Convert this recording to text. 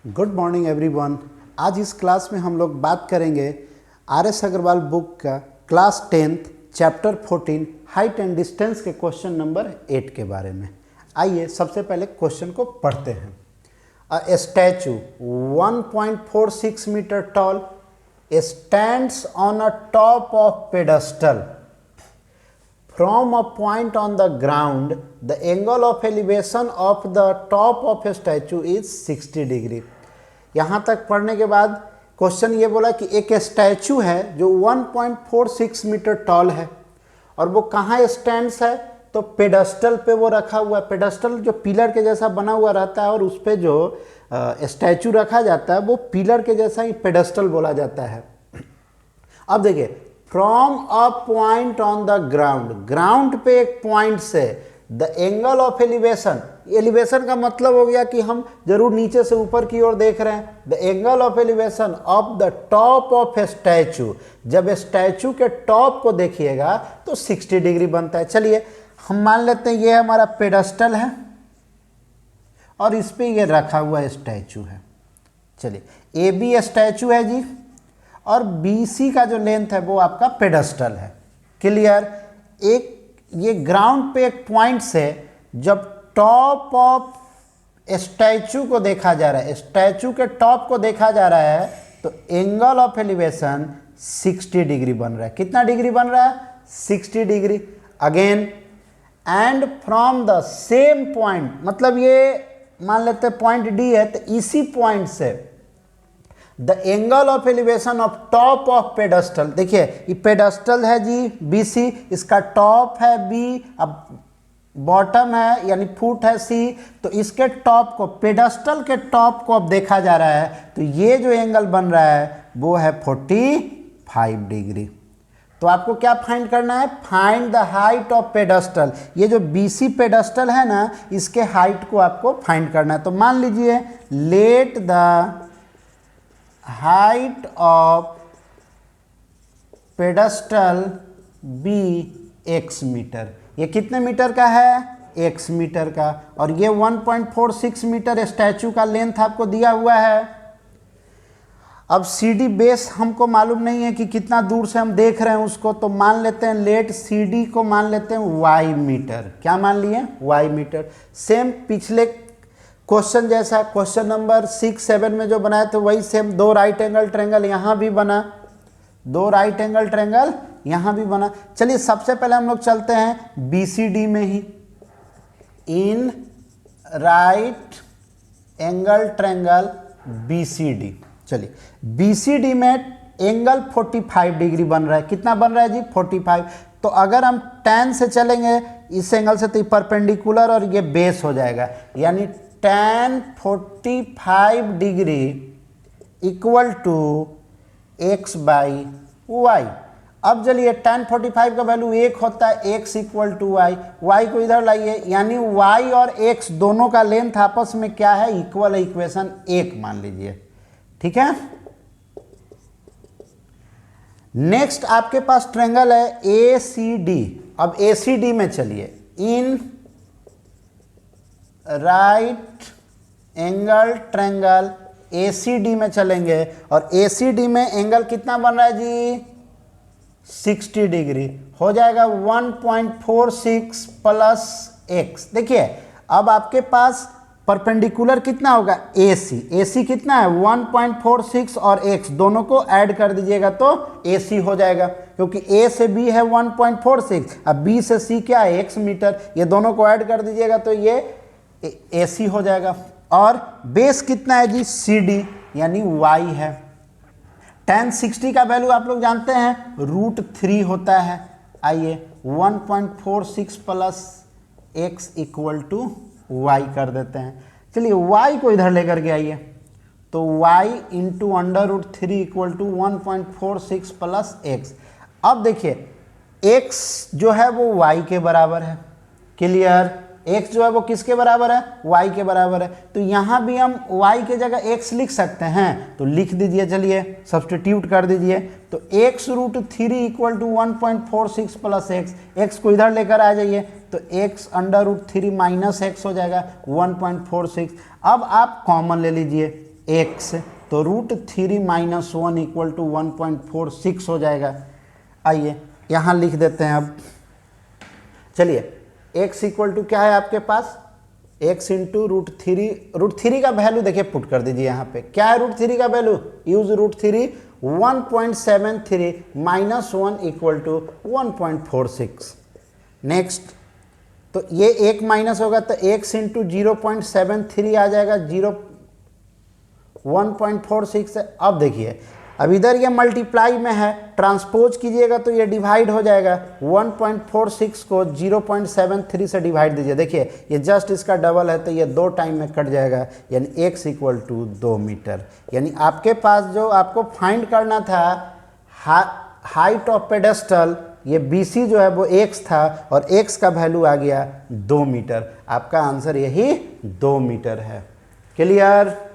Good morning everyone. आज इस class में हम लोग बात करेंगे आर.एस. अग्रवाल बुक का class 10th chapter 14 height and distance के क्वेश्चन नंबर 8 के बारे में। आइए सबसे पहले क्वेश्चन को पढ़ते हैं। A statue 1.46 metre tall stands on a top of pedestal from a point on the ground. The angle of elevation of the top of a statue is 60 degree. यहाँ तक पढ़ने के बाद क्वेश्चन ये बोला कि एक स्टैचू है जो 1.46 मीटर टॉल है और वो कहाँ स्टैंड्स है, तो पेडेस्टल पे वो रखा हुआ है। पेडेस्टल जो पिलर के जैसा बना हुआ रहता है और उस पर जो स्टैचू रखा जाता है वो पिलर के जैसा ही पेडेस्टल बोला जाता है। अब देखिए, from a point on the ground, ground पे एक पॉइंट से the angle of elevation, elevation का मतलब हो गया कि हम जरूर नीचे से ऊपर की ओर देख रहे हैं। The angle of elevation of the top of A statue, जब स्टैचू के टॉप को देखिएगा तो 60 डिग्री बनता है। चलिए हम मान लेते हैं ये हमारा पेडेस्टल है और इस पे ये रखा हुआ स्टैचू है। चलिए ए बी स्टैचू है जी और BC का जो लेंथ है वो आपका पेडेस्टल है। क्लियर। एक ये ग्राउंड पे एक पॉइंट से जब टॉप ऑफ स्टैचू को देखा जा रहा है, स्टैचू के टॉप को देखा जा रहा है, तो एंगल ऑफ एलिवेशन 60 डिग्री बन रहा है। कितना डिग्री बन रहा है? 60 degree. Again and from the same point, मतलब ये मान लेते हैं पॉइंट D है, तो इसी पॉइंट से the angle of elevation of top of pedestal, देखिए ये पेडेस्टल है जी BC, इसका टॉप है B, अब बॉटम है यानी फुट है C, तो इसके टॉप को, पेडेस्टल के टॉप को अब देखा जा रहा है, तो ये जो एंगल बन रहा है वो है 45 डिग्री। तो आपको क्या फाइंड करना है? Find the height of pedestal. ये जो BC पेडेस्टल है ना, इसके हाइट को आपको फाइंड करना है। तो मान लीजिए let the height of pedestal be x metre. ये कितने मीटर का है? x मीटर का। और ये 1.46 मीटर स्टैचू का लेंथ आपको दिया हुआ है। अब CD बेस हमको मालूम नहीं है कि कितना दूर से हम देख रहे हैं उसको, तो मान लेते हैं लेट CD को मान लेते हैं y मीटर। क्या मान लिए? y metre. सेम पिछले क्वेश्चन जैसा क्वेश्चन नंबर 6-7 में जो बनाए थे वही सेम, दो राइट एंगल ट्रायंगल यहाँ भी बना, दो राइट एंगल ट्रायंगल यहाँ भी बना। चलिए सबसे पहले हम लोग चलते हैं BCD में ही। In right angle triangle BCD, चलिए BCD में एंगल 45 डिग्री बन रहा है। कितना बन रहा है जी? 45। तो अगर हम tan से चलेंगे इस एंगल से, तो परपेंडिकुलर और ये बेस हो जाएगा, यानी tan 45 degree equal to x by y. अब चलिए tan 45 का वैल्यू 1 होता है, x equal to y. y को इधर लाइए, यानी y और x दोनों का लेंथ आपस में क्या है? इक्वल है। इक्वेशन 1 मान लीजिए। ठीक है। नेक्स्ट आपके पास ट्रायंगल है ACD। अब ACD में चलिए, इन राइट एंगल ट्रायंगल ACD में चलेंगे और ACD में एंगल कितना बन रहा है जी? 60 डिग्री। हो जाएगा 1.46 प्लस x। देखिए अब आपके पास परपेंडिकुलर कितना होगा? AC कितना है? 1.46 और x दोनों को ऐड कर दीजिएगा तो AC हो जाएगा, क्योंकि A से B है 1.46, अब B से C क्या है? x metre. ये दोनों को ऐड कर दीजिएगा तो ये AC हो जाएगा। और बेस कितना है जी? CD, यानी y है। tan 60 का वैल्यू आप लोग जानते हैं √3 होता है। आइए 1.46 plus x equal to y कर देते हैं। चलिए y को इधर लेकर के आइए, तो y into √3 equal to 1.46 plus x। अब देखिए x जो है वो y के बराबर है। क्लियर। x जो है वो किसके बराबर है? y के बराबर है। तो यहाँ भी हम y के जगह x लिख सकते हैं, तो लिख दीजिए। चलिए सब्स्टिट्यूट कर दीजिए, तो x √3 equal to 1.46 plus x को इधर लेकर आ जाइए, तो x √3 माइनस x हो जाएगा 1.46। अब आप कॉमन ले लीजिए, x, तो √3 माइनस 1 इक्वल टू 1.46 हो जाएगा। आइए यहाँ लिख देते हैं अब। चलिए x इक्वल टू क्या है आपके पास, x इंटू √3 का वैल्यू देखिए पुट कर दीजिए यहाँ पे। क्या है √3 का value, use √3, 1.73 minus 1 equal to 1.46। Next, तो ये एक माइनस होगा तो x इंटू 0.73 आ जाएगा, 1.46 है। अब देखिए अब इधर ये मल्टीप्लाई में है, ट्रांसपोज कीजिएगा तो ये डिवाइड हो जाएगा। 1.46 को 0.73 से डिवाइड दीजिए, देखिए ये जस्ट इसका डबल है तो ये 2 टाइम में कट जाएगा, यानी x इक्वल टू 2 मीटर। यानी आपके पास जो आपको फाइंड करना था हाइट ऑफ पेडेस्टल, ये BC जो है वो x था और x का वैल्यू आ गया 2 मीटर। आपका आंसर यही 2 मीटर है। क्लियर।